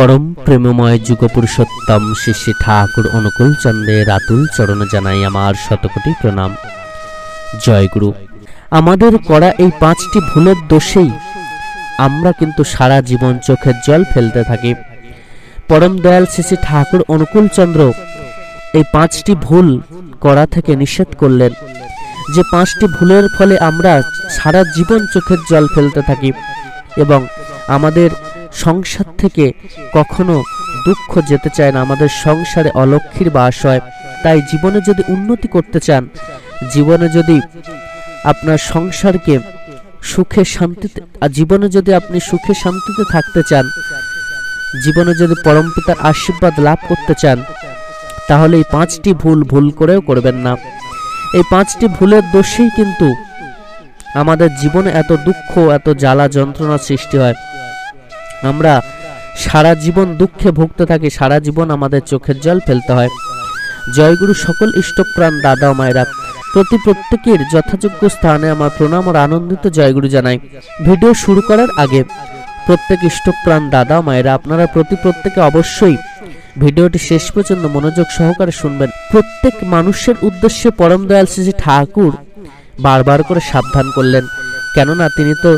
परम प्रेममय जुगपुरुषोत्तम श्री श्री ठाकुर अनुकूल चंद्रेर आतुल चरण जानाई आमार शतकोटी प्रणाम। जय गुरु। आमादेर करा এই পাঁচটি ভুলের দোষেই আমরা কিন্তু সারা জীবন চোখের জল ফেলতে থাকি। পরম দয়াল শ্রী শ্রী ঠাকুর অনুকূল চন্দ্র এই পাঁচটি ভুল করা থেকে নিষেধ করলেন, যে পাঁচটি ভুলের ফলে আমরা সারা জীবন চোখের জল ফেলতে থাকি এবং আমাদের সংসার থেকে কখনো দুঃখ যেতে চায় না, আমাদের সংসারে অলক্ষীর বাস হয়। তাই জীবনে যদি উন্নতি করতে চান, জীবনে যদি আপনার সংসারকে সুখে শান্তিতে, জীবনে যদি আপনি সুখে শান্তিতে থাকতে চান, জীবনে যদি পরম পিতার আশীর্বাদ লাভ করতে চান, তাহলে এই পাঁচটি ভুল করেও করবেন না। এই পাঁচটি ভুলের দোষেই কিন্তু আমাদের জীবনে এত দুঃখ, এত জ্বালা যন্ত্রণা সৃষ্টি হয়। আমরা সারা জীবন দুঃখে ভুগতে থাকি, সারা জীবন আমাদের চোখের জল ফেলতে হয়। জয়গুরু। সকল ইষ্টপ্রাণ দাদা ও মায়েরা প্রত্যেকের যথাযোগ্য স্থানে আমার প্রণাম আর আনন্দিত জয়গুরু জানাই। ভিডিও শুরু করার আগে প্রত্যেক ইষ্টপ্রাণ দাদা ও মায়েরা আপনারা প্রত্যেকে অবশ্যই ভিডিওটি শেষ পর্যন্ত মনোযোগ সহকারে শুনবেন। প্রত্যেক মানুষের উদ্দেশ্যে পরম দয়াল শ্রী ঠাকুর বারবার করে সাবধান করলেন, কেননা তিনি তো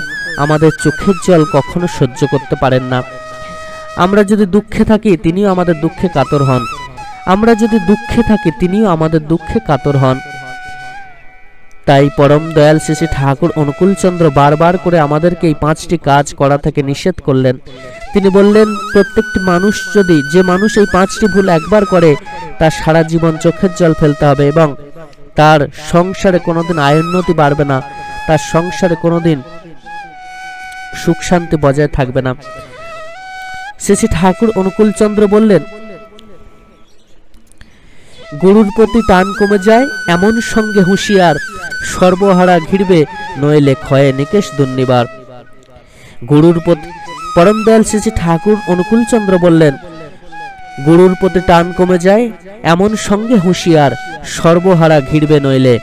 আমাদের চোখের জল কখনো সহ্য করতে পারেন না। আমরা যদি দুঃখে থাকি, তিনিও আমাদের দুঃখে কাতর হন। আমরা যদি দুঃখে থাকি, তিনিও আমাদের দুঃখে কাতর হন। তাই পরম দয়াল শ্রী শ্রী ঠাকুর অনুকূল চন্দ্র বারবার করে আমাদেরকে এই পাঁচটি কাজ করা থেকে নিষেধ করলেন। তিনি বললেন, প্রত্যেকটি মানুষ যদি, যে মানুষ এই পাঁচটি ভুল একবার করে, তার সারা জীবন চোখের জল ফেলতে হবে এবং তার সংসারে কোনোদিন আয়োন্নতি বাড়বে না, তার সংসারে কোনোদিন সুখ শান্তি বজায় থাকবে না। শ্রী শ্রী ঠাকুর অনুকূল চন্দ্র বললেন, গুরুর প্রতি টান কমে যায় এমন সঙ্গে হুঁশিয়ার, সর্বহারা ঘিরবে নইলে ক্ষয়ে নিকেশ দুর্নিবার। গুরুর প্রতি, পরম দয়াল শ্রী শ্রী ঠাকুর অনুকূল চন্দ্র বললেন, গুরুর প্রতি টান কমে যায় এমন সঙ্গে হুঁশিয়ার, সর্বহারা ঘিরবে নইলে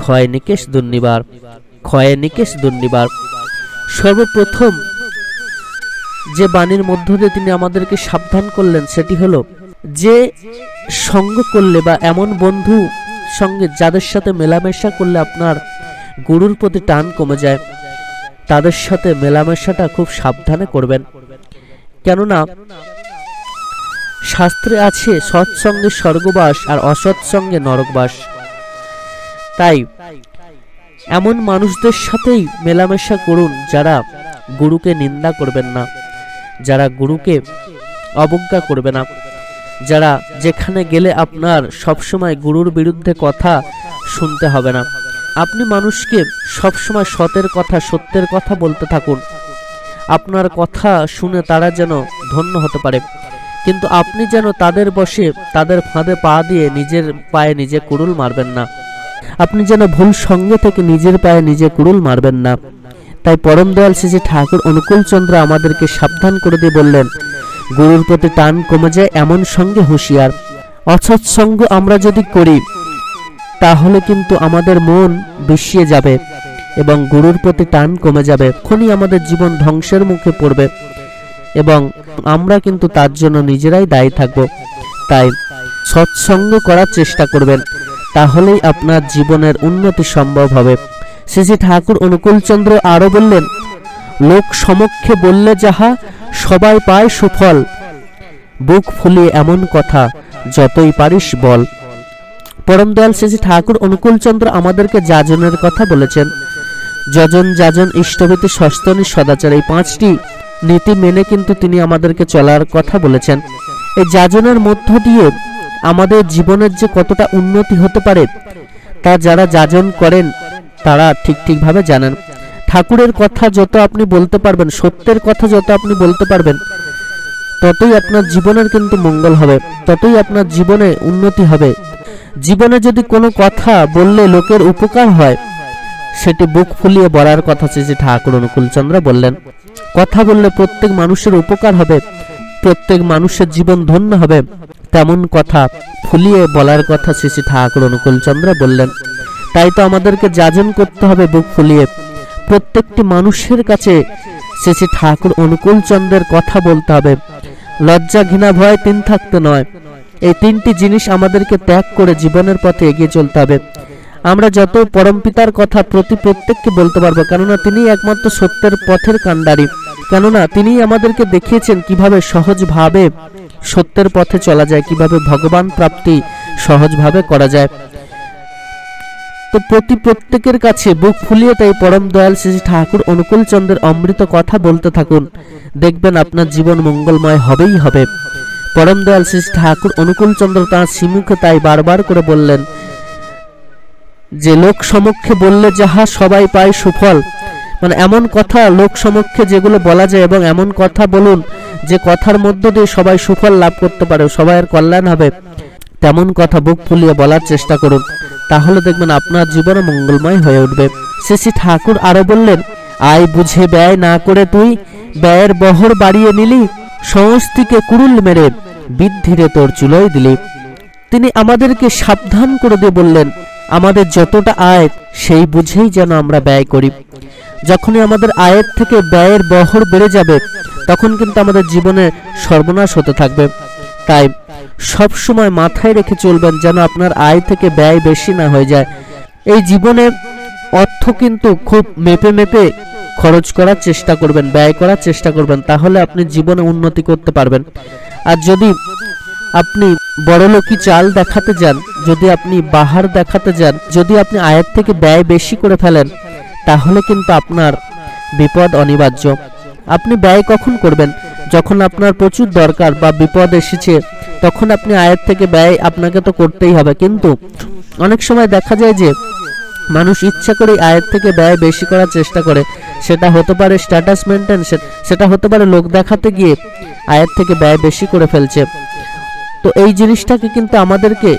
ক্ষয়ে নিকেশ দুর্নিবার। ক্ষয়ে নিকেশ দুর্নিবার। সর্বপ্রথম যে বাণীর মধ্য দিয়ে তিনি আমাদেরকে সাবধান করলেন, সেটি হলো যে সঙ্গ করলে বা এমন বন্ধু সঙ্গে যাদের সাথে মেলামেশা করলে আপনার গুরুর প্রতি টান কমে যায়, তাদের সাথে মেলামেশাটা খুব সাবধানে করবেন। কেননা শাস্ত্রে আছে সৎসঙ্গে স্বর্গবাস আর অসৎসঙ্গে নরকবাস। তাই এমন মানুষদের সাথেই মেলামেশা করুন যারা গুরুকে নিন্দা করবেন না, যারা গুরুকে অবজ্ঞা করবে না, যারা যেখানে গেলে আপনার সবসময় গুরুর বিরুদ্ধে কথা শুনতে হবে না। আপনি মানুষকে সবসময় সতের কথা, সত্যের কথা বলতে থাকুন, আপনার কথা শুনে তারা যেন ধন্য হতে পারে, কিন্তু আপনি যেন তাদের বসে, তাদের ফাঁদে পা দিয়ে নিজের পায়ে নিজে কুড়ুল মারবেন না। আপনি যেন ভুল সঙ্গে থেকে নিজের পায়ে নিজে কুড়ুল মারবেন না। তাই পরম দয়াল শ্রী শ্রী ঠাকুর অনুকূল চন্দ্র আমাদেরকে সাবধান করে দিয়ে বললেন, গুরুর প্রতি টান কমে যায় এমন সঙ্গে হুঁশিয়ার। অসৎসঙ্গ আমরা যদি করি, তাহলে কিন্তু আমাদের মন বিষিয়ে যাবে এবং গুরুর প্রতি টান কমে যাবে, এক্ষুনি আমাদের জীবন ধ্বংসের মুখে পড়বে এবং আমরা কিন্তু তার জন্য নিজেরাই দায়ী থাকব। তাই সৎসঙ্গ করার চেষ্টা করবেন, তাহলেই আপনার জীবনের উন্নতি সম্ভব হবে। শ্রী শ্রী ঠাকুর অনুকূল চন্দ্র আরো বললেন, লোক সমক্ষে বললে যাহা সবাই পায় সুফল, বুক ফুলিয়ে এমন কথা যতই পারিস বল। পরম দয়াল শ্রী শ্রী ঠাকুর অনুকূল চন্দ্র আমাদেরকে যাজনের কথা বলেছেন। যজন যাজন ইষ্টভীতি সস্তনি সদাচার, এই পাঁচটি নীতি মেনে কিন্তু তিনি আমাদেরকে চলার কথা বলেছেন। এই যাজনের মধ্য দিয়ে আমাদের জীবনের যে কতটা উন্নতি হতে পারে, তা যারা যাজন করেন তারা ঠিকভাবে জানেন। ঠাকুরের কথা যত আপনি বলতে পারবেন, সত্যের কথা যত আপনি বলতে পারবেন, ততই আপনার জীবনের কিন্তু মঙ্গল হবে, ততই আপনার জীবনে উন্নতি হবে। জীবনে যদি কোনো কথা বললে লোকের উপকার হয়, সেটি বুক ফুলিয়ে বলার কথা শ্রী ঠাকুর অনুকূল চন্দ্র বললেন। কথা বললে প্রত্যেক মানুষের উপকার হবে, প্রত্যেক মানুষের জীবন ধন্য হবে, তেমন কথা ফুলিয়ে বলার কথা শ্রী ঠাকুর অনুকূল চন্দ্র বললেন। তাই তো আমাদেরকে যাজন করতে হবে বুক ফুলিয়ে, প্রত্যেকটি মানুষের কাছে শ্রী ঠাকুর অনুকূল চন্দ্রের কথা বলতে হবে, লজ্জা, ঘৃণা, ভয় তিন থাকতে নয়। এই তিনটি জিনিস আমাদেরকে ত্যাগ করে জীবনের পথে এগিয়ে চলতে হবে। আমরা যত পরমপিতার কথা প্রত্যেককে বলতে পারবো, কেননা তিনি একমাত্র সত্যের পথের কাণ্ডারী। কেননা তিনি আমাদেরকে দেখিয়েছেন কিভাবে সহজভাবে সত্যের পথে চলা যায়, কিভাবে ভগবান প্রাপ্তি সহজভাবে করা যায়। তো প্রত্যেকের কাছে বুক ফুলিয়ে তাই পরম দয়াল শ্রী ঠাকুর অনুকূল চন্দ্রের অমৃত কথা বলতে থাকুন, দেখবেন আপনার জীবন মঙ্গলময় হবেই হবে। পরম দয়াল শ্রী ঠাকুর অনুকূল চন্দ্র তাঁর শ্রীমুখে তাই বারবার করে বললেন যে লোক সমক্ষে বললে যাহা সবাই পায় সুফল, মানে এমন কথা লোক সমক্ষে যেগুলো বলা যায়, এবং এমন কথা বলুন যে কথার মধ্য দিয়ে সবাই সুফল লাভ করতে পারে, সবাইয়ের কল্যাণ হবে, তেমন কথা বুক ফুলিয়ে বলার চেষ্টা করুন, তাহলে দেখবেন আপনার জীবন মঙ্গলময় হয়ে উঠবে। শ্রী ঠাকুর আরো বললেন, আয় বুঝে ব্যয় না করে তুই ব্যয়ের বহর বাড়িয়ে নিলি, সংস্তিকে কুড়ুল মেরে বৃদ্ধিরে তোর চুলোয় দিলি। তিনি আমাদেরকে সাবধান করে দিয়ে বললেন, আমাদের যতটা আয় সেই বুঝেই যেন আমরা ব্যয় করি। যখনই আমাদের আয়ের থেকে ব্যয়ের বহর বেড়ে যাবে, তখন কিন্তু আমাদের জীবনে সর্বনাশ হতে থাকবে। তাই সব সময় মাথায় রেখে চলবেন যেন আপনার আয় থেকে ব্যয় বেশি না হয়ে যায়। এই জীবনে অর্থ কিন্তু খুব মেপে খরচ করার চেষ্টা করবেন, ব্যয় করার চেষ্টা করবেন, তাহলে আপনি জীবনে উন্নতি করতে পারবেন। আর যদি আপনি বড়লোকি চাল দেখাতে যান, যদি আপনি বাহার দেখাতে যান, যদি আপনি আয়ের থেকে ব্যয় বেশি করে ফেলেন, তাহলে কিন্তু আপনার বিপদ অনিবার্য। আপনি ব্যয় কখন করবেন? যখন আপনার প্রচুর দরকার বা বিপদ এসেছে, তখন আপনি আয়ের থেকে ব্যয় আপনাকে তো করতেই হবে। কিন্তু অনেক সময় দেখা যায় যে মানুষ ইচ্ছা করে আয়ের থেকে ব্যয় বেশি করার চেষ্টা করে, সেটা হতে পারে স্ট্যাটাস মেনটেন, সেটা হতে পারে লোক দেখাতে গিয়ে আয়ের থেকে ব্যয় বেশি করে ফেলছে। তো এই জিনিসটাকে কিন্তু আমাদেরকে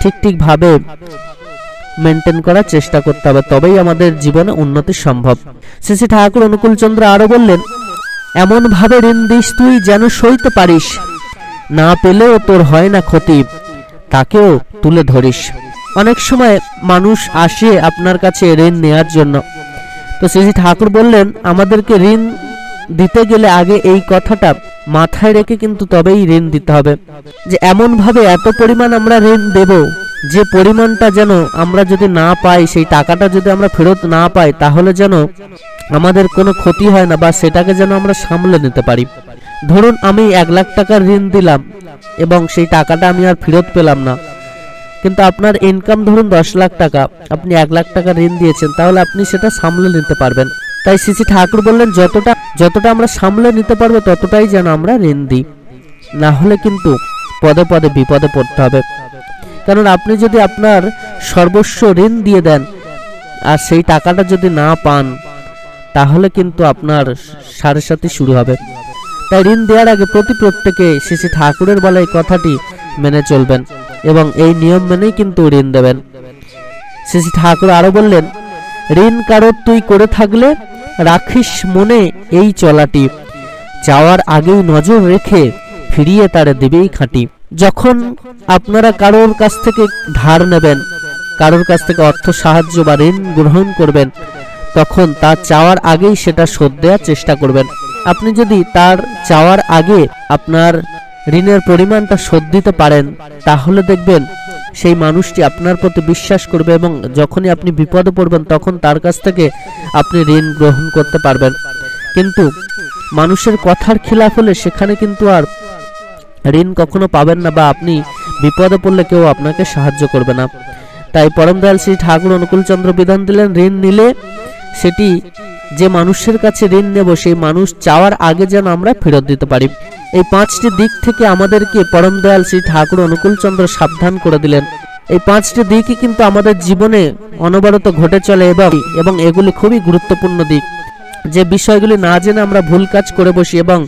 ঠিকভাবে মেনটেন করার চেষ্টা করতে হবে, তবেই আমাদের জীবনে উন্নতি সম্ভব। শ্রী ঠাকুর অনুকূল চন্দ্র আরো বললেন, এমন ভাবে ঋণ দিস তুই যেন সইতে পারিস, না পেলেও তোর হয় না ক্ষতি, তাকেও তুলে ধরিস। অনেক সময় মানুষ আসে আপনার কাছে ঋণ নেওয়ার জন্য, তো শ্রী ঠাকুর বললেন আমাদেরকে ঋণ দিতে গেলে আগে এই কথাটা মাথায় রেখে কিন্তু তবেই ঋণ দিতে হবে, যে এমন ভাবে এত পরিমাণ আমরা ঋণ দেব যে পরিমাণটা যেন আমরা যদি না পাই, সেই টাকাটা যদি আমরা ফেরত না পাই, তাহলে যেন আমাদের কোনো ক্ষতি হয় না, বা সেটাকে যেন আমরা সামলে নিতে পারি। ধরুন আমি 1 লাখ টাকার ঋণ দিলাম এবং সেই টাকাটা আমি আর ফেরত পেলাম না, কিন্তু আপনার ইনকাম ধরুন 10 লাখ টাকা, আপনি 1 লাখ টাকা ঋণ দিয়েছেন, তাহলে আপনি সেটা সামলে নিতে পারবেন। তাই শ্রী ঠাকুর বললেন যতটা আমরা সামলে নিতে পারবো ততটাই যেন আমরা ঋণ দিই, না হলে কিন্তু পদে পদে বিপদে পড়তে হবে। কারণ আপনি যদি আপনার সর্বস্ব ঋণ দিয়ে দেন আর সেই টাকাটা যদি না পান, তাহলে কিন্তু আপনার সাড়ে সাথে শুরু হবে। তাই ঋণ দেওয়ার আগে প্রত্যেকে শ্রী ঠাকুরের বলা এই কথাটি মেনে চলবেন এবং এই নিয়ম মেনেই কিন্তু ঋণ দেবেন। শ্রী ঠাকুর আরো বললেন, ঋণ কারোর তুই করে থাকলে রাখিস মনে এই চলাটি, যাওয়ার আগেই নজর রেখে ফিরিয়ে তারে দিবেই খাঁটি। যখন আপনারা কারোর কাছ থেকে ধার নেবেন, কারোর কাছ থেকে অর্থ সাহায্য বা ঋণ গ্রহণ করবেন, তখন তার চাওয়ার আগেই সেটা শোধ দেওয়ার চেষ্টা করবেন। আপনি যদি তার চাওয়ার আগে আপনার ঋণের পরিমাণটা শোধ দিতে পারেন, তাহলে দেখবেন সেই মানুষটি আপনার প্রতি বিশ্বাস করবে এবং যখনই আপনি বিপদে পড়বেন তখন তার কাছ থেকে আপনি ঋণ গ্রহণ করতে পারবেন। কিন্তু মানুষের কথার খিলাফ হলে সেখানে কিন্তু আর ঋণ কখনো পাবেন না, বা আপনি বিপদে পড়লে কেউ আপনাকে সাহায্য করবে না। তাই পরম দয়াল শ্রী ঠাকুর অনুকূল চন্দ্র বিধান দিলেন, ঋণ নিলে সেটি যে মানুষের কাছে ঋণ নেব সেই মানুষ চাওয়ার আগে যেন আমরা ফেরত দিতে পারি। এই 5টি দিক থেকে আমাদেরকে পরম দয়াল শ্রী ঠাকুর অনুকূল চন্দ্র সাবধান করে দিলেন। এই 5টি দিকই কিন্তু আমাদের জীবনে অনবরত ঘটে চলে এবং এগুলি খুবই গুরুত্বপূর্ণ দিক, যে বিষয়গুলি না জেনে আমরা ভুল কাজ করে বসি এবং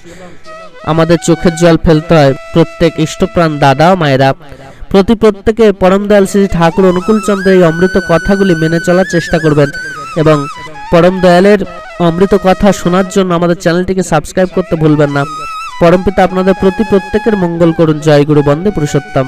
আমাদের চোখের জল ফেলতে হয়। প্রত্যেক ইষ্টপ্রাণ দাদা ও মায়েরা প্রত্যেকে পরম দয়াল শ্রী ঠাকুর অনুকূল চন্দ্র এই অমৃত কথাগুলি মেনে চলার চেষ্টা করবেন এবং পরম দয়ালের অমৃত কথা শোনার জন্য আমাদের চ্যানেলটিকে সাবস্ক্রাইব করতে ভুলবেন না। পরমপিতা আপনাদের প্রত্যেকের মঙ্গল করুন। জয় গুরু, বন্দে পুরুষোত্তম।